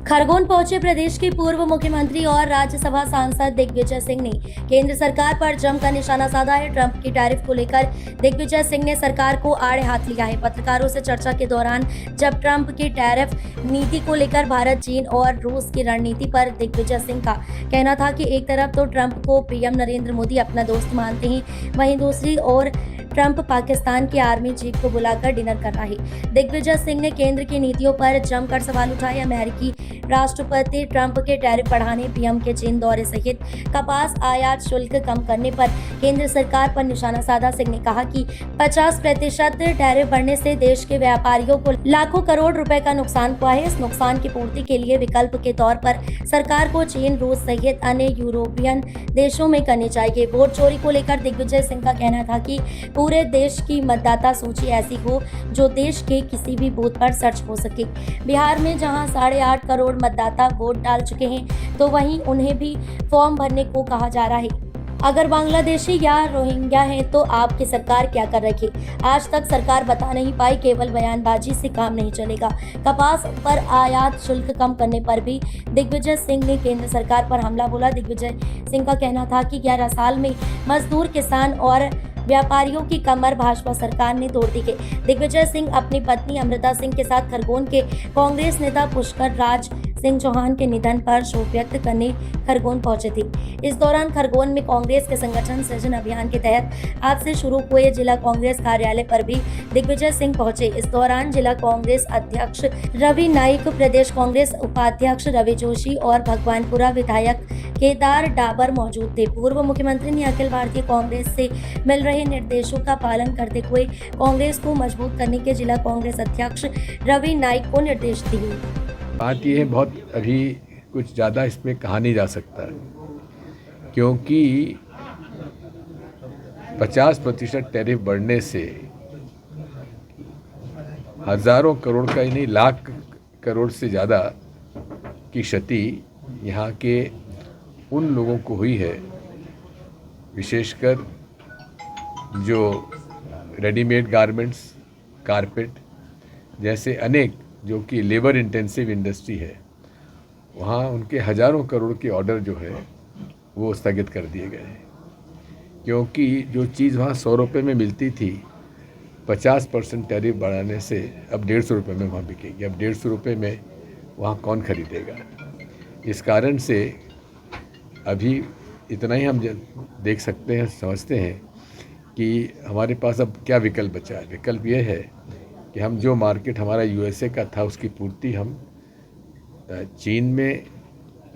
खरगोन पहुंचे प्रदेश के पूर्व मुख्यमंत्री और राज्यसभा सांसद दिग्विजय सिंह ने केंद्र सरकार पर जमकर निशाना साधा है। ट्रंप की टैरिफ को लेकर दिग्विजय सिंह ने सरकार को आड़े हाथ लिया है। पत्रकारों से चर्चा के दौरान जब ट्रंप की टैरिफ नीति को लेकर भारत, चीन और रूस की रणनीति पर दिग्विजय सिंह का कहना था कि एक तरफ तो ट्रंप को पीएम नरेंद्र मोदी अपना दोस्त मानते हैं, वहीं दूसरी ओर ट्रंप पाकिस्तान की आर्मी चीफ को बुलाकर डिनर कर रहा है। दिग्विजय सिंह ने केंद्र की नीतियों पर जमकर सवाल उठाए। अमेरिकी राष्ट्रपति ट्रंप के टैरिफ बढ़ाने, पीएम के चीन दौरे सहित कपास आयात शुल्क कम करने पर केंद्र सरकार पर निशाना साधा। सिंह ने कहा कि 50% टैरिफ बढ़ने से देश के व्यापारियों को लाखों करोड़ रुपए का नुकसान हुआ है। इस नुकसान की पूर्ति के लिए विकल्प के तौर पर सरकार को चीन, रूस सहित अन्य यूरोपियन देशों में करनी चाहिए। वोट चोरी को लेकर दिग्विजय सिंह का कहना था कि पूरे देश की मतदाता सूची ऐसी हो जो देश के किसी भी बूथ पर सर्च हो सके। बिहार में जहां 8.5 करोड़ मतदाता वोट डाल चुके हैं, तो वहीं उन्हें भी फॉर्म भरने को कहा जा रहा है। अगर बांग्लादेशी या रोहिंग्या हैं तो आपकी सरकार क्या कर रही है? आज तक सरकार बता नहीं पाई। केवल बयानबाजी से काम नहीं चलेगा। कपास पर आयात शुल्क कम करने पर भी दिग्विजय सिंह ने केंद्र सरकार पर हमला बोला। दिग्विजय सिंह का कहना था कि 11 साल में मजदूर, किसान और व्यापारियों की कमर भाजपा सरकार ने तोड़ दी है। दिग्विजय सिंह अपनी पत्नी अमृता सिंह के साथ खरगोन के कांग्रेस नेता पुष्कर राज सिंह चौहान के निधन पर शोक व्यक्त करने खरगोन पहुंचे थे। इस दौरान खरगोन में कांग्रेस के संगठन सृजन अभियान के तहत आज से शुरू हुए जिला कांग्रेस कार्यालय पर भी दिग्विजय सिंह पहुंचे। इस दौरान जिला कांग्रेस अध्यक्ष रवि नाइक, प्रदेश कांग्रेस उपाध्यक्ष रवि जोशी और भगवानपुरा विधायक केदार डाबर मौजूद थे। पूर्व मुख्यमंत्री ने अखिल भारतीय कांग्रेस से मिल रहे निर्देशों का पालन करते हुए कांग्रेस को मजबूत करने के जिला कांग्रेस अध्यक्ष रवि नाइक को निर्देश दिए। बात यह है, बहुत अभी कुछ ज़्यादा इसमें कहा नहीं जा सकता, क्योंकि 50% टैरिफ बढ़ने से हज़ारों करोड़ का ही नहीं, लाख करोड़ से ज़्यादा की क्षति यहाँ के उन लोगों को हुई है, विशेषकर जो रेडीमेड गारमेंट्स, कारपेट जैसे अनेक जो कि लेबर इंटेंसिव इंडस्ट्री है, वहाँ उनके हज़ारों करोड़ के ऑर्डर जो है वो स्थगित कर दिए गए हैं। क्योंकि जो चीज़ वहाँ 100 रुपये में मिलती थी, 50% टैरिफ बढ़ाने से अब 150 रुपये में वहाँ बिकेगी। अब 150 रुपये में वहाँ कौन खरीदेगा? इस कारण से अभी इतना ही हम देख सकते हैं, समझते हैं कि हमारे पास अब क्या विकल्प बचा है। विकल्प ये है कि हम जो मार्केट हमारा यूएसए का था, उसकी पूर्ति हम चीन में,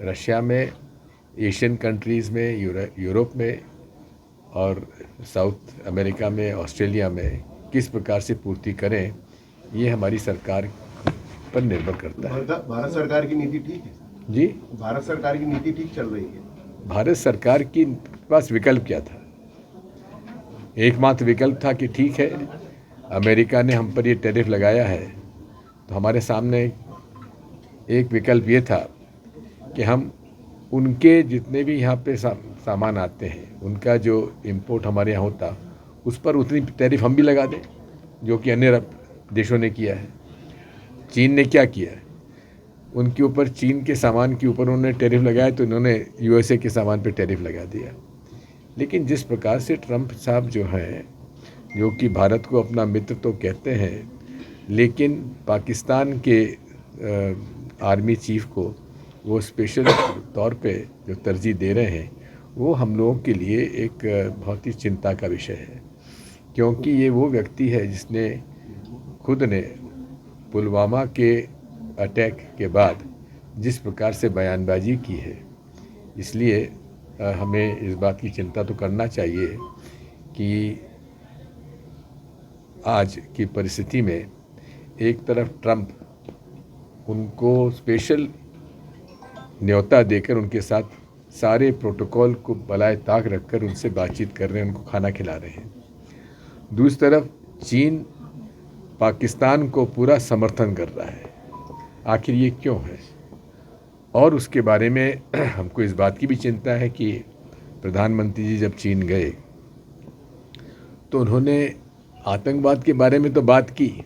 रशिया में, एशियन कंट्रीज़ में, यूरोप में और साउथ अमेरिका में, ऑस्ट्रेलिया में किस प्रकार से पूर्ति करें, ये हमारी सरकार पर निर्भर करता है। भारत सरकार की नीति ठीक है जी? भारत सरकार की नीति ठीक चल रही है। भारत सरकार के पास विकल्प क्या था? एकमात्र विकल्प था कि ठीक है, अमेरिका ने हम पर ये टैरिफ लगाया है, तो हमारे सामने एक विकल्प ये था कि हम उनके जितने भी यहाँ पे सामान आते हैं, उनका जो इंपोर्ट हमारे यहाँ होता, उस पर उतनी टैरिफ हम भी लगा दें, जो कि अन्य देशों ने किया है। चीन ने क्या किया है? उनके ऊपर, चीन के सामान के ऊपर उन्होंने टैरिफ लगाया, तो इन्होंने यूएसए के सामान पर टैरिफ लगा दिया। लेकिन जिस प्रकार से ट्रंप साहब जो हैं, जो कि भारत को अपना मित्र तो कहते हैं, लेकिन पाकिस्तान के आर्मी चीफ को वो स्पेशल तौर पे जो तरजीह दे रहे हैं, वो हम लोगों के लिए एक बहुत ही चिंता का विषय है। क्योंकि ये वो व्यक्ति है जिसने खुद ने पुलवामा के अटैक के बाद जिस प्रकार से बयानबाजी की है, इसलिए हमें इस बात की चिंता तो करना चाहिए कि आज की परिस्थिति में एक तरफ ट्रंप उनको स्पेशल न्योता देकर उनके साथ सारे प्रोटोकॉल को बलाए ताक रखकर उनसे बातचीत कर रहे हैं, उनको खाना खिला रहे हैं। दूसरी तरफ चीन पाकिस्तान को पूरा समर्थन कर रहा है। आखिर ये क्यों है? और उसके बारे में हमको इस बात की भी चिंता है कि प्रधानमंत्री जी जब चीन गए तो उन्होंने आतंकवाद के बारे में तो बात की,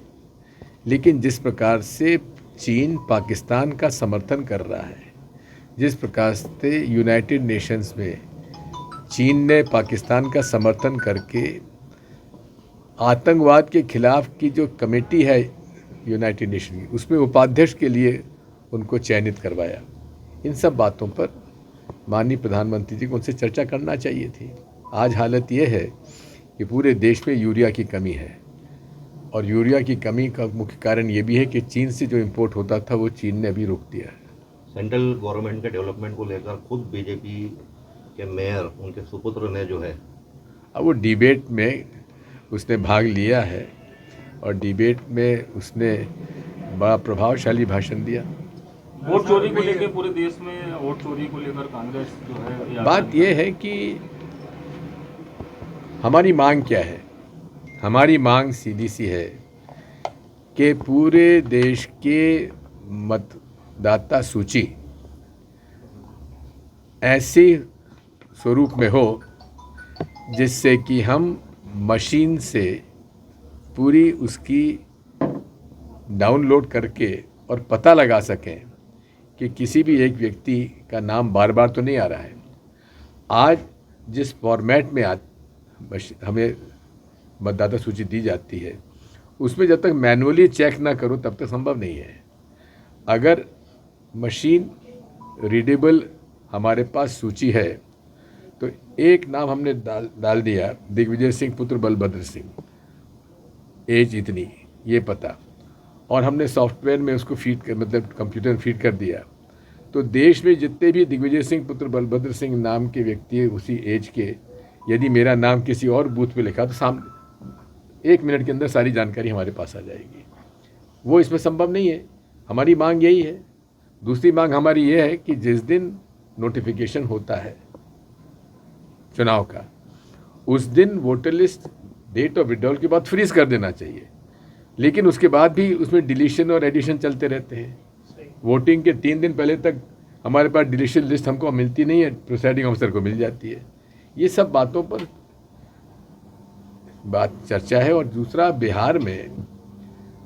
लेकिन जिस प्रकार से चीन पाकिस्तान का समर्थन कर रहा है। जिस प्रकार से यूनाइटेड नेशंस में चीन ने पाकिस्तान का समर्थन करके आतंकवाद के खिलाफ की जो कमेटी है यूनाइटेड नेशन की, उसमें उपाध्यक्ष के लिए उनको चयनित करवाया। इन सब बातों पर माननीय प्रधानमंत्री जी को उनसे चर्चा करना चाहिए थी। आज हालत ये है कि पूरे देश में यूरिया की कमी है, और यूरिया की कमी का मुख्य कारण ये भी है कि चीन से जो इंपोर्ट होता था वो चीन ने अभी रोक दिया है। सेंट्रल गवर्नमेंट के डेवलपमेंट को लेकर खुद बीजेपी के मेयर, उनके सुपुत्र ने जो है, अब वो डिबेट में उसने भाग लिया है और डिबेट में उसने बड़ा प्रभावशाली भाषण दिया। वोट चोरी को लेकर पूरे देश में वोट चोरी को लेकर कांग्रेस जो है, बात यह है कि हमारी मांग क्या है। हमारी मांग सीधी सी है कि पूरे देश के मतदाता सूची ऐसी स्वरूप में हो जिससे कि हम मशीन से पूरी उसकी डाउनलोड करके और पता लगा सकें कि किसी भी एक व्यक्ति का नाम बार बार तो नहीं आ रहा है। आज जिस फॉर्मेट में हमें मतदाता सूची दी जाती है, उसमें जब तक मैनुअली चेक ना करो तब तक संभव नहीं है। अगर मशीन रीडेबल हमारे पास सूची है तो एक नाम हमने डाल दिया, दिग्विजय सिंह पुत्र बलभद्र सिंह, एज इतनी, ये पता, और हमने सॉफ्टवेयर में उसको फीड कर, मतलब कंप्यूटर में फीड कर दिया, तो देश में जितने भी दिग्विजय सिंह पुत्र बलभद्र सिंह नाम के व्यक्ति है उसी एज के, यदि मेरा नाम किसी और बूथ पे लिखा तो सामने 1 मिनट के अंदर सारी जानकारी हमारे पास आ जाएगी। वो इसमें संभव नहीं है। हमारी मांग यही है। दूसरी मांग हमारी ये है कि जिस दिन नोटिफिकेशन होता है चुनाव का, उस दिन voter list date of withdrawal के बाद फ्रीज कर देना चाहिए, लेकिन उसके बाद भी उसमें डिलीशन और एडिशन चलते रहते हैं। वोटिंग के 3 दिन पहले तक हमारे पास डिलीशन लिस्ट हमको मिलती नहीं है, प्रिसाइडिंग ऑफिसर को मिल जाती है। ये सब बातों पर बात चर्चा है। और दूसरा, बिहार में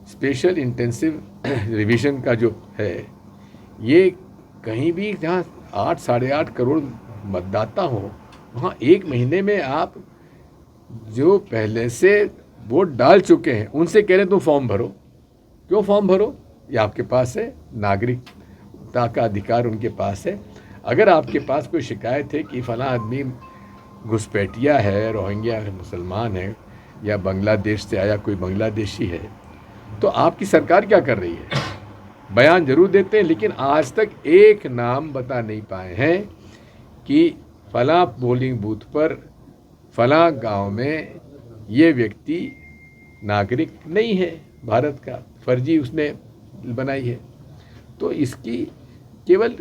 स्पेशल इंटेंसिव रिवीजन का जो है, ये कहीं भी जहाँ 8 साढ़े 8 करोड़ मतदाता हो, वहाँ 1 महीने में आप जो पहले से वोट डाल चुके हैं उनसे कह रहे तुम फॉर्म भरो। क्यों फॉर्म भरो? ये आपके पास है, नागरिकता का अधिकार उनके पास है। अगर आपके पास कोई शिकायत है कि फला आदमी घुसपैठिया है, रोहिंग्या मुसलमान है, या बांग्लादेश से आया कोई बांग्लादेशी है, तो आपकी सरकार क्या कर रही है? बयान जरूर देते हैं, लेकिन आज तक एक नाम बता नहीं पाए हैं कि फला पोलिंग बूथ पर फला गांव में ये व्यक्ति नागरिक नहीं है भारत का, फर्जी उसने बनाई है। तो इसकी केवल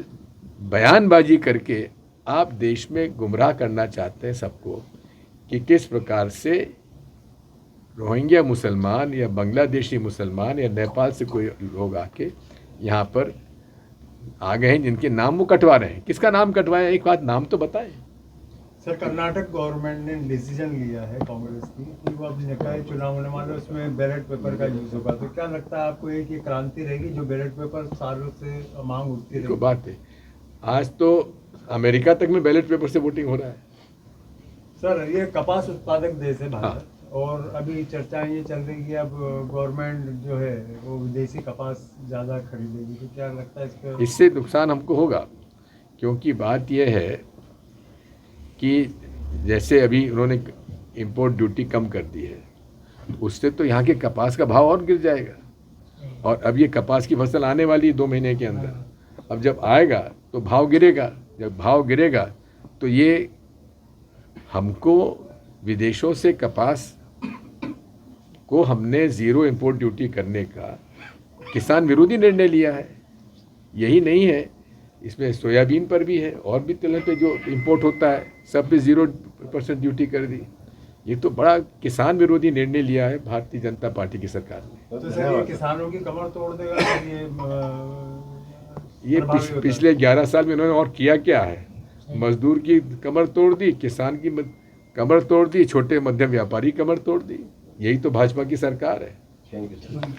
बयानबाजी करके आप देश में गुमराह करना चाहते हैं सबको कि किस प्रकार से रोहिंग्या मुसलमान या बांग्लादेशी मुसलमान या नेपाल से कोई लोग आके यहाँ पर आ गए हैं जिनके नाम वो कटवा रहे हैं। किसका नाम कटवाया? एक बात नाम तो बताएं। सर, कर्नाटक गवर्नमेंट ने डिसीजन लिया है कांग्रेस की कि वो अब निकाय चुनाव होने वाले उसमें बैलेट पेपर का यूज होगा, तो क्या लगता है आपको एक ये क्रांति रहेगी जो बैलेट पेपर सालों से मांग उठती रहेगी? बात है, आज तो अमेरिका तक में बैलेट पेपर से वोटिंग हो रहा है। सर, ये कपास उत्पादक देश है भारत, और अभी चर्चाएं ये चल रही कि अब गवर्नमेंट जो है वो विदेशी कपास ज़्यादा खरीदेगी, तो क्या लगता है इसका? इससे नुकसान हमको होगा, क्योंकि बात यह है कि जैसे अभी उन्होंने इंपोर्ट ड्यूटी कम कर दी है, उससे तो यहाँ के कपास का भाव और गिर जाएगा। और अब ये कपास की फसल आने वाली है 2 महीने के अंदर, अब जब आएगा तो भाव गिरेगा। जब भाव गिरेगा तो ये हमको विदेशों से कपास को हमने ज़ीरो इंपोर्ट ड्यूटी करने का किसान विरोधी निर्णय लिया है। यही नहीं है, इसमें सोयाबीन पर भी है, और भी तेल पे जो इंपोर्ट होता है सब पे 0% ड्यूटी कर दी। ये तो बड़ा किसान विरोधी निर्णय लिया है भारतीय जनता पार्टी की सरकार ने। तो सर, ये किसानों की कमर तोड़ देगा। ये पिछले 11 साल में इन्होंने और किया क्या है? मजदूर की कमर तोड़ दी, किसान की कमर तोड़ दी, छोटे मध्यम व्यापारी कमर तोड़ दी। यही तो भाजपा की सरकार है। Thank you sir.